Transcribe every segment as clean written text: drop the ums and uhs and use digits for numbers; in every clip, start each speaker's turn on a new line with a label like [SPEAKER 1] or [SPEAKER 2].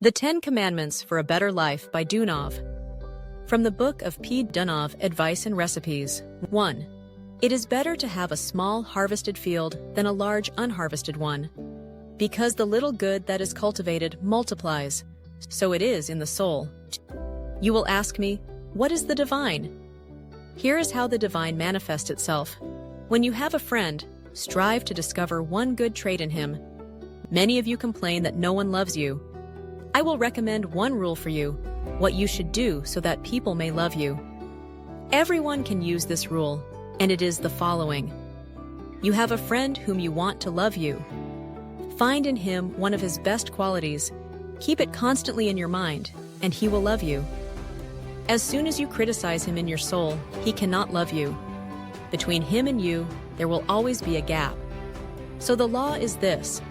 [SPEAKER 1] The 10 Commandments for a Better Life by Deunov. From the book of Peter Deunov, Advice and Recipes. 1. It is better to have a small harvested field than a large unharvested one, because the little good that is cultivated multiplies. So it is in the soul. You will ask me, what is the divine? Here is how the divine manifests itself. When you have a friend, strive to discover one good trait in him. Many of you complain that no one loves you. I will recommend one rule for you, what you should do so that people may love you. Everyone can use this rule, and it is the following. You have a friend whom you want to love you. Find in him one of his best qualities, keep it constantly in your mind, and he will love you. As soon as you criticize him in your soul, he cannot love you. Between him and you, there will always be a gap. So the law is this.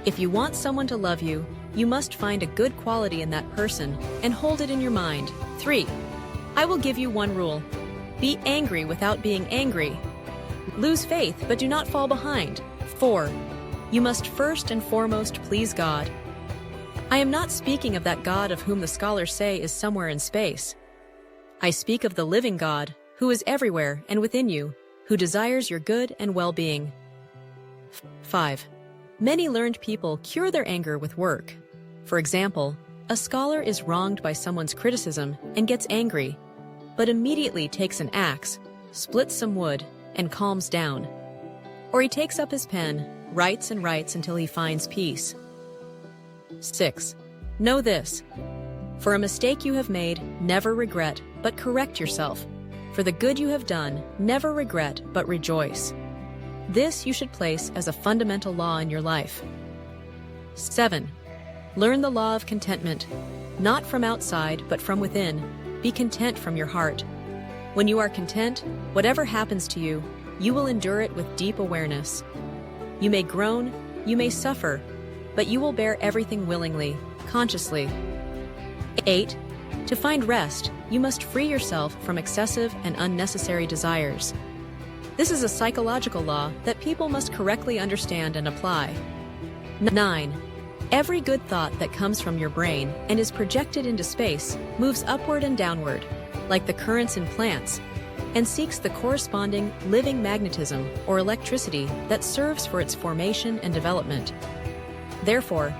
[SPEAKER 1] If you want someone to love you, you must find a good quality in that person and hold it in your mind. 3. I will give you one rule. Be angry without being angry. Lose faith, but do not fall behind. 4. You must first and foremost please God. I am not speaking of that God of whom the scholars say is somewhere in space. I speak of the living God, who is everywhere and within you, who desires your good and well-being. 5. Many learned people cure their anger with work. For example, a scholar is wronged by someone's criticism and gets angry, but immediately takes an axe, splits some wood, and calms down. Or he takes up his pen, writes and writes until he finds peace. 6. Know this. For a mistake you have made, never regret, but correct yourself. For the good you have done, never regret, but rejoice. This you should place as a fundamental law in your life. 7. Learn the law of contentment, not from outside, but from within. Be content from your heart. When you are content, whatever happens to you, you will endure it with deep awareness. You may groan, you may suffer, but you will bear everything willingly, consciously. 8. To find rest, you must free yourself from excessive and unnecessary desires. This is a psychological law that people must correctly understand and apply. 9. Every good thought that comes from your brain and is projected into space moves upward and downward, like the currents in plants, and seeks the corresponding living magnetism or electricity that serves for its formation and development. Therefore,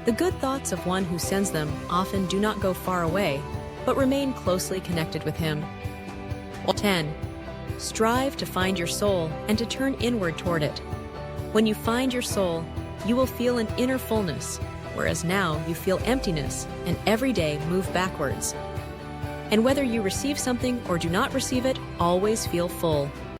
[SPEAKER 1] the good thoughts of one who sends them often do not go far away, but remain closely connected with him. 10. Strive to find your soul and to turn inward toward it. When you find your soul, you will feel an inner fullness, whereas now you feel emptiness and every day move backwards. And whether you receive something or do not receive it, always feel full.